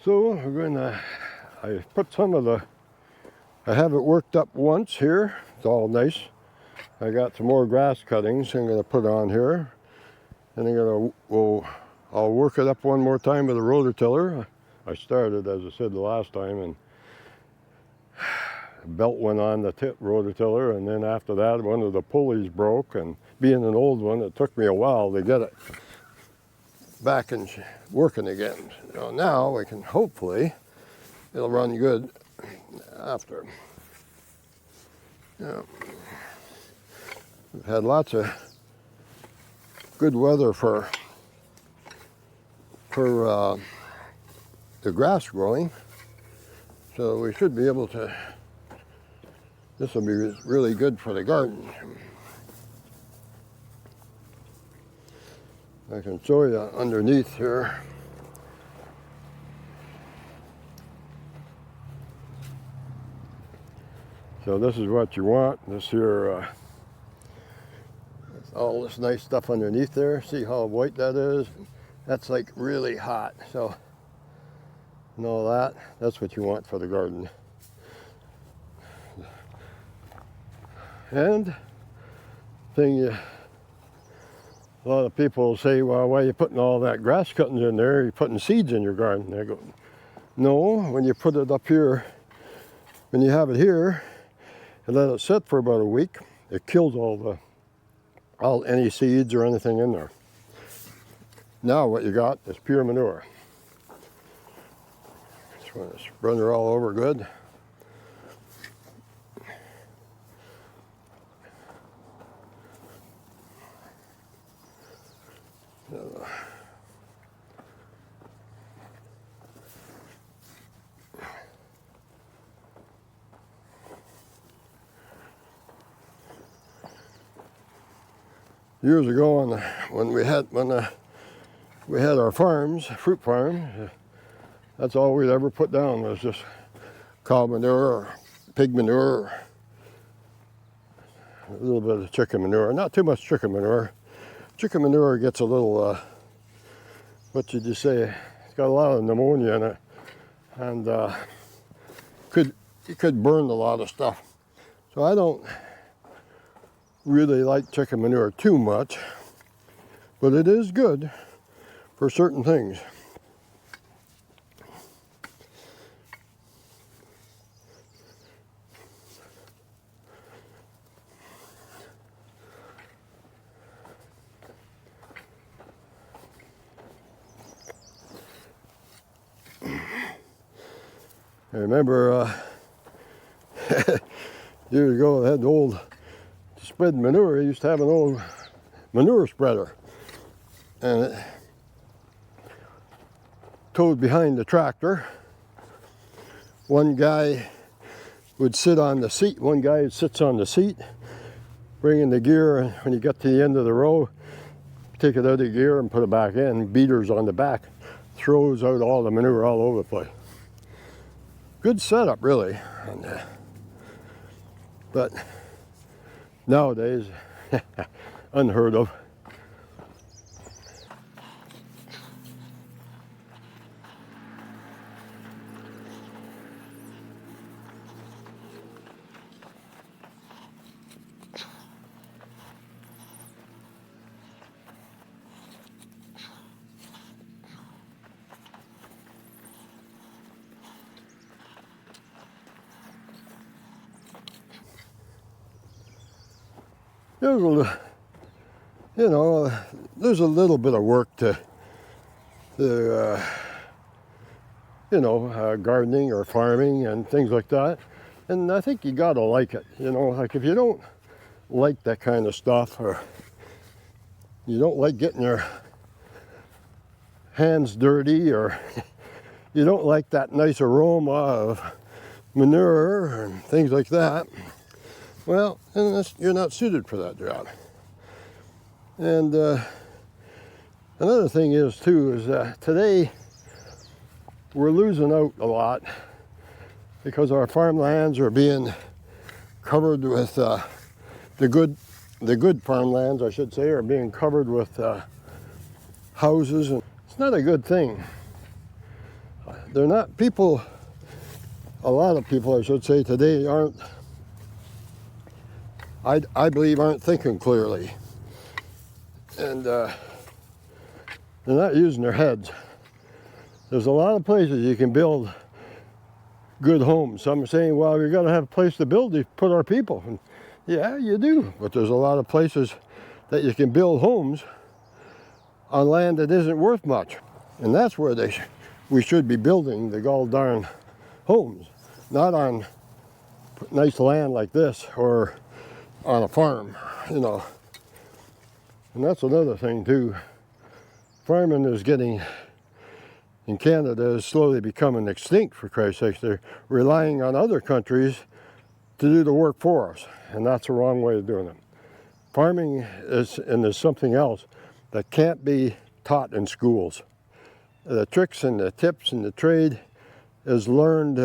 So I put some of the, I have it worked up once here. It's all nice. I got some more grass cuttings I'm gonna put on here. And I'll work it up one more time with a rototiller. I started, as I said the last time, and the belt went on the rototiller, and then after that one of the pulleys broke, and being an old one, it took me a while to get it back and working again. So now we can, hopefully, it'll run good after. Yeah. We've had lots of good weather for the grass growing, so we should be able to, this will be really good for the garden. I can show you underneath here. So this is what you want. This here, all this nice stuff underneath there. See how white that is? That's like really hot. So, and all that, that's what you want for the garden. And a lot of people say, well, why are you putting all that grass cuttings in there? You're putting seeds in your garden. I go, no, when you put it up here, when you have it here, and let it sit for about a week, it kills any seeds or anything in there. Now what you got is pure manure. Just want to spread it all over good. Years ago, when we had our farms, fruit farms, that's all we'd ever put down was just cow manure or pig manure, or a little bit of chicken manure. Not too much chicken manure. Chicken manure gets a little, what should you say? It's got a lot of pneumonia in it, and it could burn a lot of stuff. So I don't really like chicken manure too much, but it is good for certain things. I remember years ago I had the old spread manure. I used to have an old manure spreader, and it towed behind the tractor. One guy would sit on the seat. One guy sits on the seat, bringing the gear, and when you get to the end of the row, take it out of the gear and put it back in. Beaters on the back, throws out all the manure all over the place. Good setup, really. But nowadays, unheard of. There's a little bit of work to gardening or farming and things like that. And I think you gotta like it. Like if you don't like that kind of stuff, or you don't like getting your hands dirty, or you don't like that nice aroma of manure and things like that, well, then you're not suited for that job. And another thing is today we're losing out a lot because our farmlands are being covered with the good farmlands, I should say, are being covered with houses, and it's not a good thing. they're not people, a lot of people I should say today aren't, I believe aren't thinking clearly. And they're not using their heads. There's a lot of places you can build good homes. Some are saying, well, we've got to have a place to build to put our people. And yeah, you do. But there's a lot of places that you can build homes on land that isn't worth much. And that's where we should be building the gall darn homes. Not on nice land like this or on a farm, you know. And that's another thing too. Farming is getting, in Canada, is slowly becoming extinct, for Christ's sake. They're relying on other countries to do the work for us. And that's the wrong way of doing it. Farming is something else that can't be taught in schools. The tricks and the tips and the trade is learned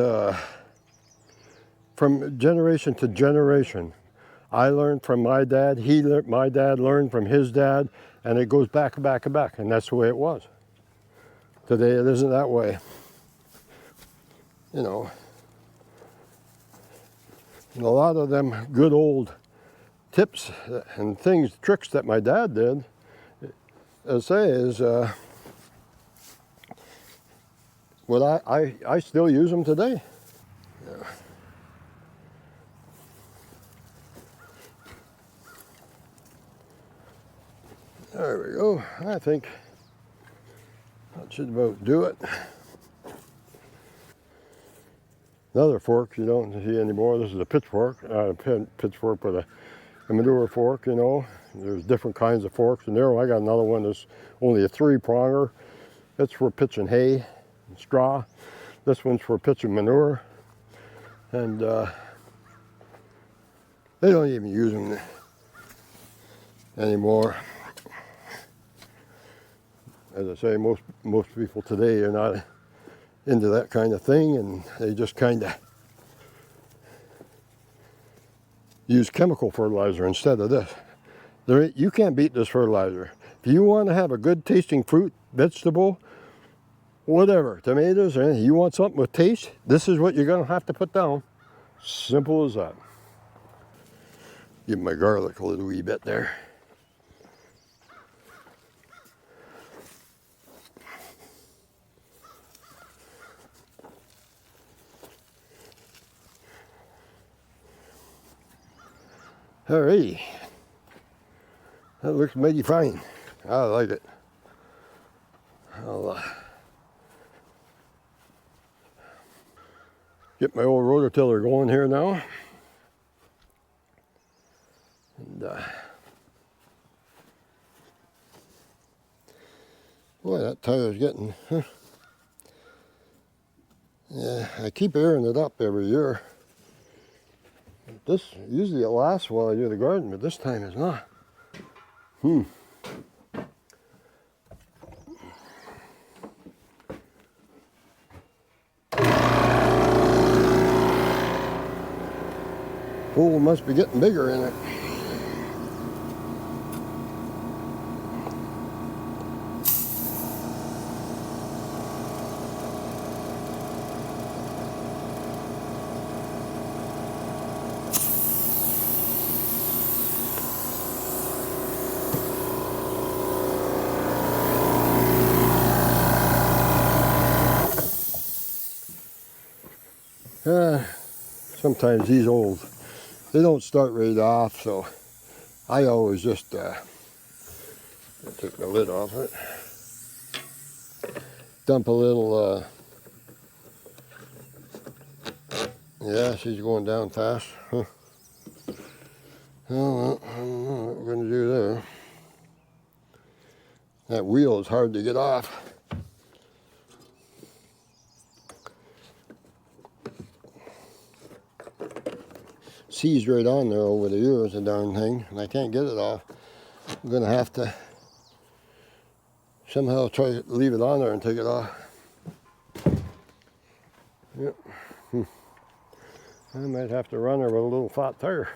from generation to generation. I learned from my dad, my dad learned from his dad, and it goes back, and that's the way it was. Today it isn't that way. You know, and a lot of them good old tips and things, tricks that my dad did, I say is what I still use them today. Yeah. There we go. I think that should about do it. Another fork you don't see anymore. This is a pitchfork, not a pitchfork, but a manure fork, you know. There's different kinds of forks in there. I got another one that's only a 3-pronger. It's for pitching hay and straw. This one's for pitching manure. And they don't even use them anymore. As I say, most people today are not into that kind of thing, and they just kind of use chemical fertilizer instead of this. You can't beat this fertilizer. If you want to have a good tasting fruit, vegetable, whatever, tomatoes, or anything, you want something with taste, this is what you're going to have to put down. Simple as that. Give my garlic a little wee bit there. Alrighty, that looks mighty fine. I like it. I'll get my old rototiller going here now. And boy, that tire's getting, yeah, I keep airing it up every year. This, usually it lasts while I do the garden, but this time it's not. Hole must be getting bigger in it. Sometimes these old, they don't start right off, so I always just take the lid off it, dump a little, yeah, she's going down fast. Huh. Well, I don't know what we're going to do there. That wheel is hard to get off. Seized right on there over the ears, the darn thing, and I can't get it off. I'm going to have to somehow try to leave it on there and take it off. Yep. I might have to run her with a little flat tire.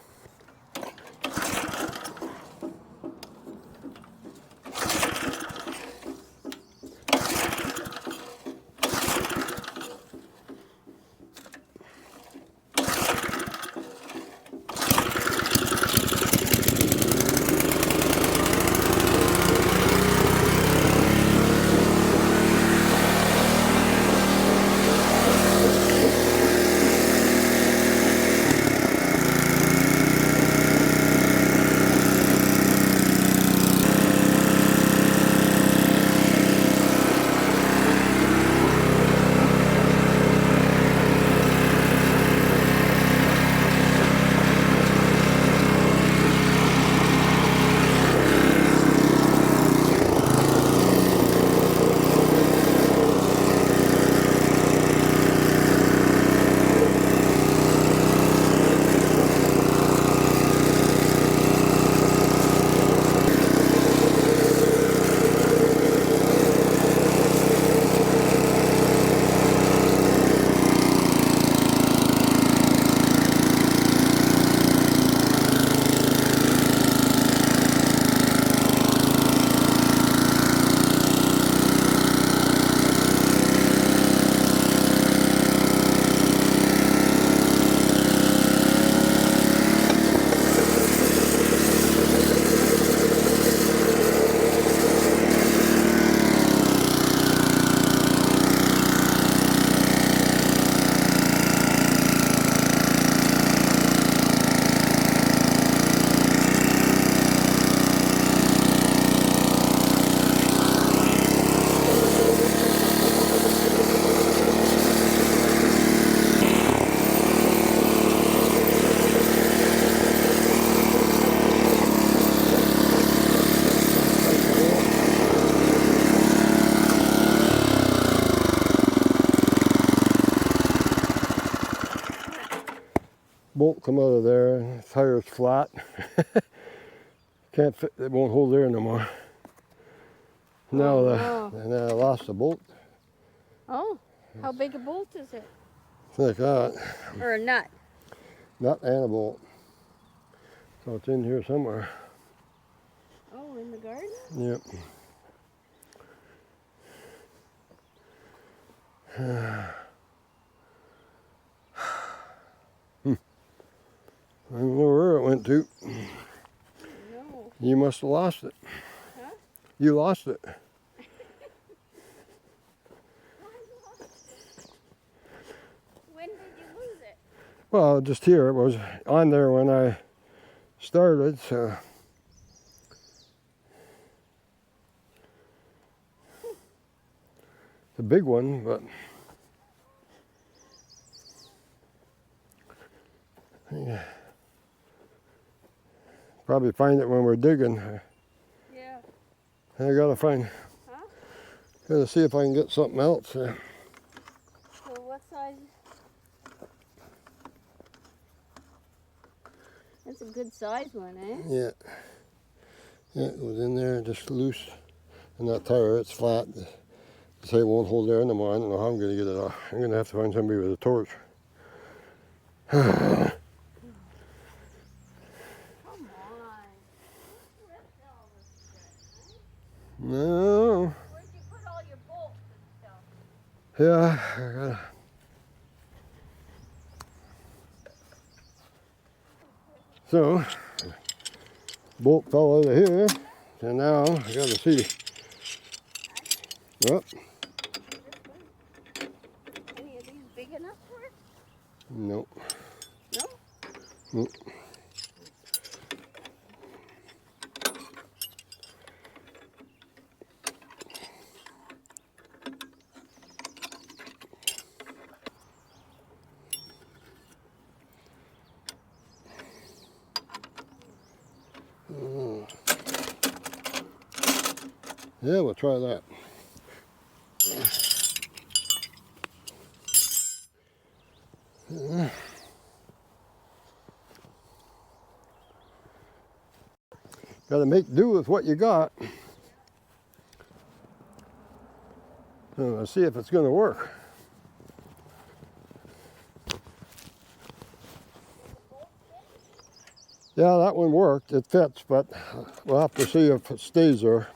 bolt come out of there, and the tire's flat. Can't fit, it won't hold there no more. Now, Oh, no. and then I lost the bolt. Oh, how big a bolt is it? It's like that. Or a nut? Nut and a bolt. So it's in here somewhere. Oh, in the garden? Yep. I don't know where it went to. No. You must have lost it. Huh? You lost it. When did you lose it? Well, just here. It was on there when I started, so. It's a big one, but yeah. Probably find it when we're digging. Yeah. I gotta find, Huh? gotta see if I can get something else. So what size? That's a good size one, eh? Yeah. Yeah, it was in there, just loose. And that tire, it's flat. Say it won't hold there anymore. I don't know how I'm gonna get it off. I'm gonna have to find somebody with a torch. Come on. No. Where'd you put all your bolts and stuff? Yeah, I gotta. So, bolt fell out of here, and now I gotta see. Oh, Any of these big enough for it? no. No? Nope. Yeah, we'll try that. Got to make do with what you got. So let's see if it's going to work. Yeah, that one worked. It fits, but we'll have to see if it stays there.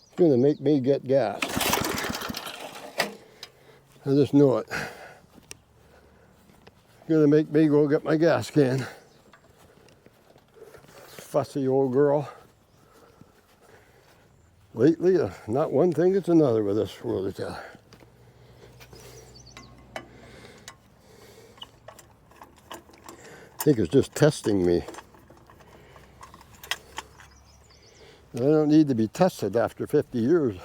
It's going to make me get gas. I just know it. It's going to make me go get my gas can. Fussy old girl. Lately, not one thing, it's another with this world of together. I think it's just testing me. I don't need to be tested after 50 years.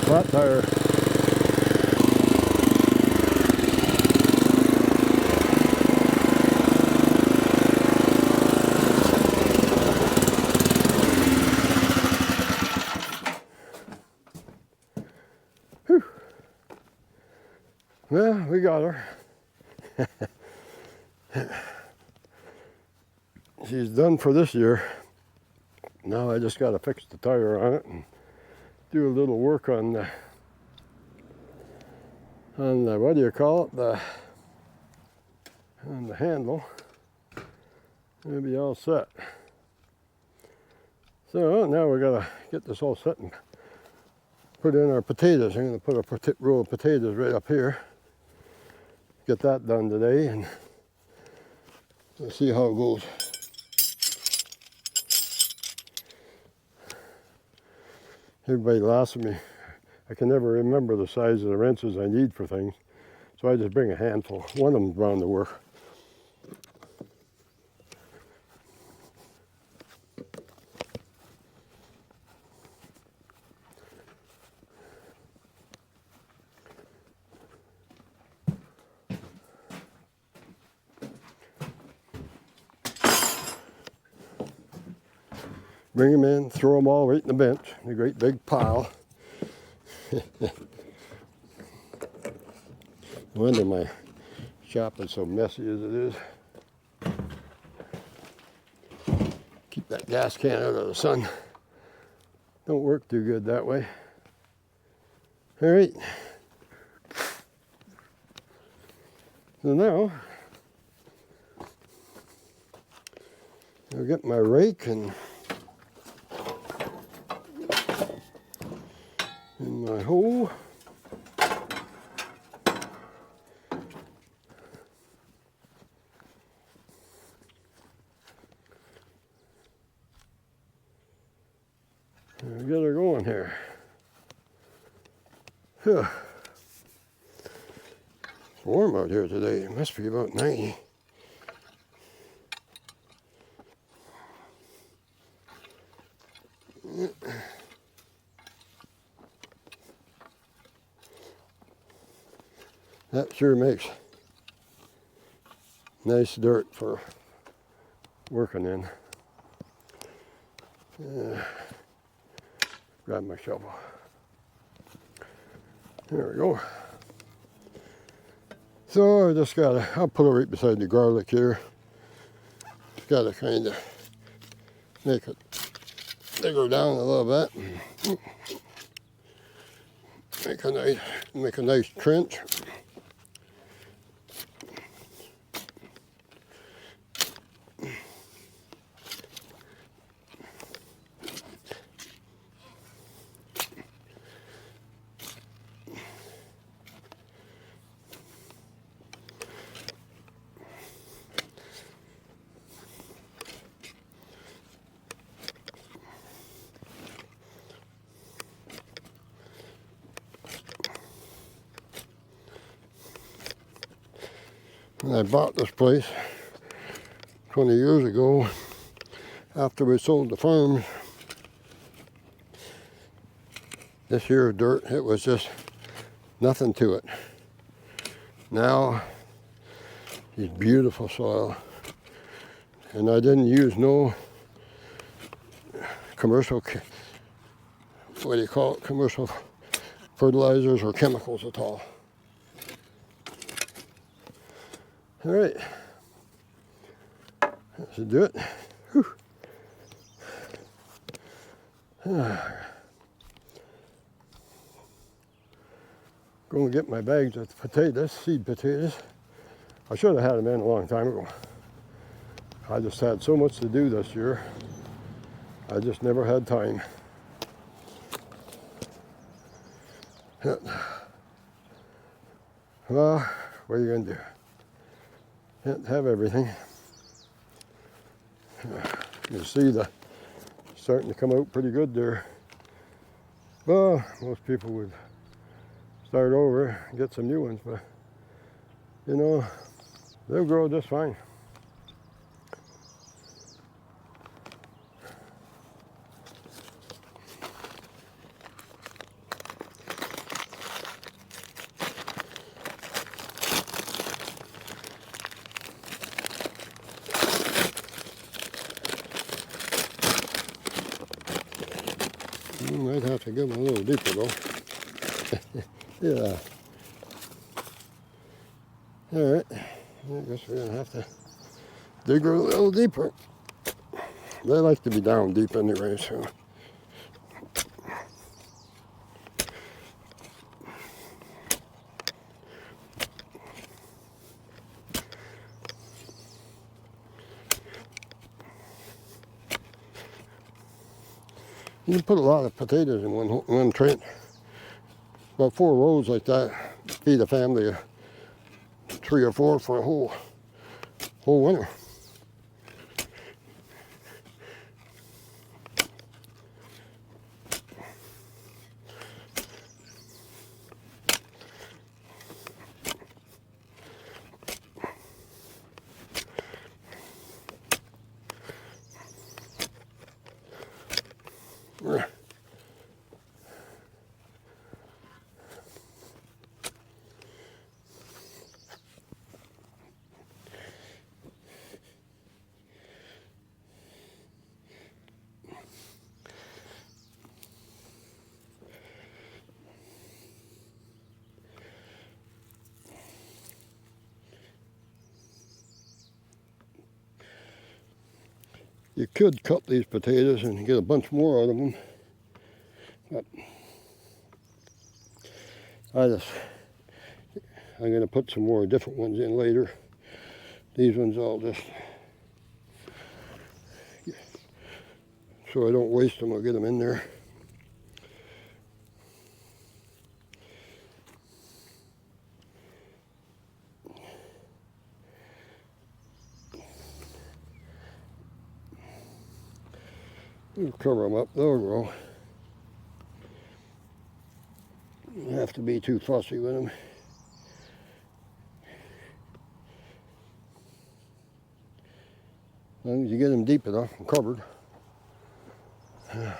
Flat tire. Well, we got her. She's done for this year. Now I just got to fix the tire on it and do a little work on the what do you call it, on the handle. It'll be all set. So now we got to get this all set and put in our potatoes. I'm going to put a row of potatoes right up here. Get that done today, and we'll see how it goes. Everybody laughs at me. I can never remember the size of the wrenches I need for things, so I just bring a handful. One of them's bound to work. Bring them in, throw them all right in the bench, in a great big pile. No wonder my shop is so messy as it is. Keep that gas can out of the sun. Don't work too good that way. All right. So now, I'll get my rake and my hoe. And get her going here. Whew. It's warm out here today. It must be about 90. That sure makes nice dirt for working in. Grab my shovel. There we go. So I just gotta, I'll put it right beside the garlic here. Just gotta kind of make it, dig her down a little bit. Make a nice trench. When I bought this place 20 years ago, after we sold the farm, this here dirt, it was just nothing to it. Now, it's beautiful soil. And I didn't use no commercial, what do you call it, commercial fertilizers or chemicals at all. All right, that should do it. Whew. Going to get my bags of potatoes, seed potatoes. I should have had them in a long time ago. I just had so much to do this year. I just never had time. Well, what are you going to do? Can't have everything. You see the starting to come out pretty good there. Well, most people would start over and get some new ones, but you know, they'll grow just fine. You might have to give them a little deeper though. Yeah. All right, I guess we're gonna have to dig her a little deeper. They like to be down deep anyway, so. You can put a lot of potatoes in one tray. About 4 rows like that, feed a family of 3 or 4 for a whole winter. You could cut these potatoes and get a bunch more out of them, but I'm going to put some more different ones in later. These ones I'll just, so I don't waste them, I'll get them in there. We'll cover them up, they'll grow. You don't have to be too fussy with them. As long as you get them deep enough and covered. Yeah.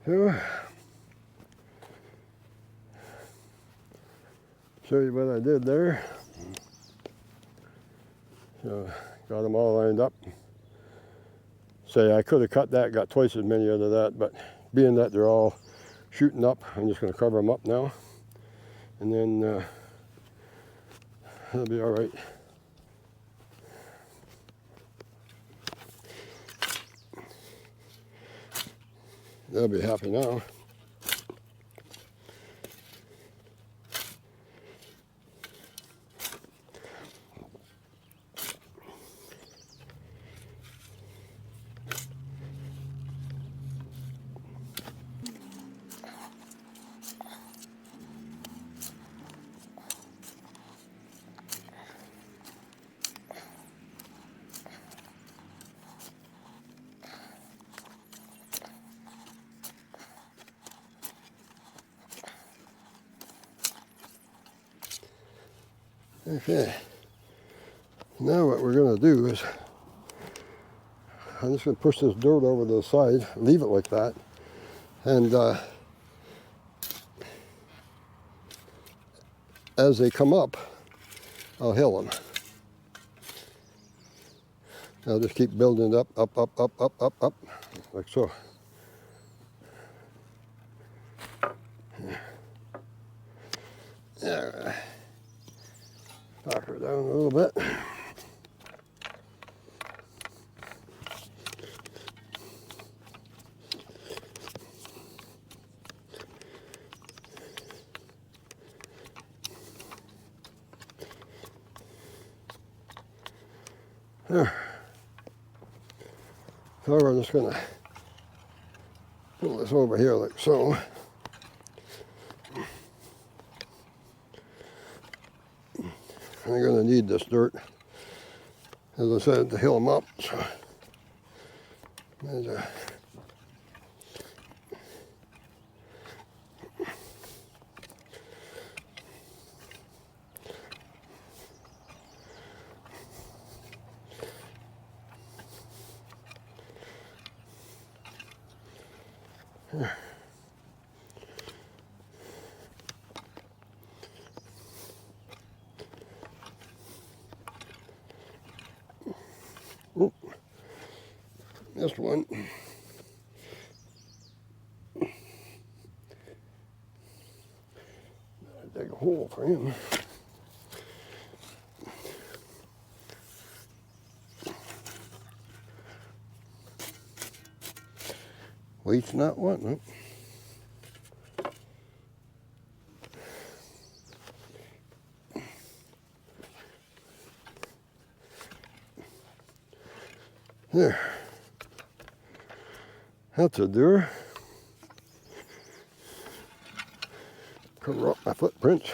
So, show you what I did there. So, got them all lined up. Say I could have cut that, got twice as many out of that, but being that they're all shooting up, I'm just going to cover them up now. And then it'll be all right. They'll be happy now. Okay, now what we're going to do is, I'm just going to push this dirt over to the side, leave it like that, and as they come up, I'll hill them. I'll just keep building it up, up, like so. All right. Knock her down a little bit. There. So we're just going to pull this over here like so. I'm going to need this dirt, as I said, to hill them up. So There's a oh, this one. Dig a hole for him. Waste not, want not. There. That's a deer. Cover up my footprints.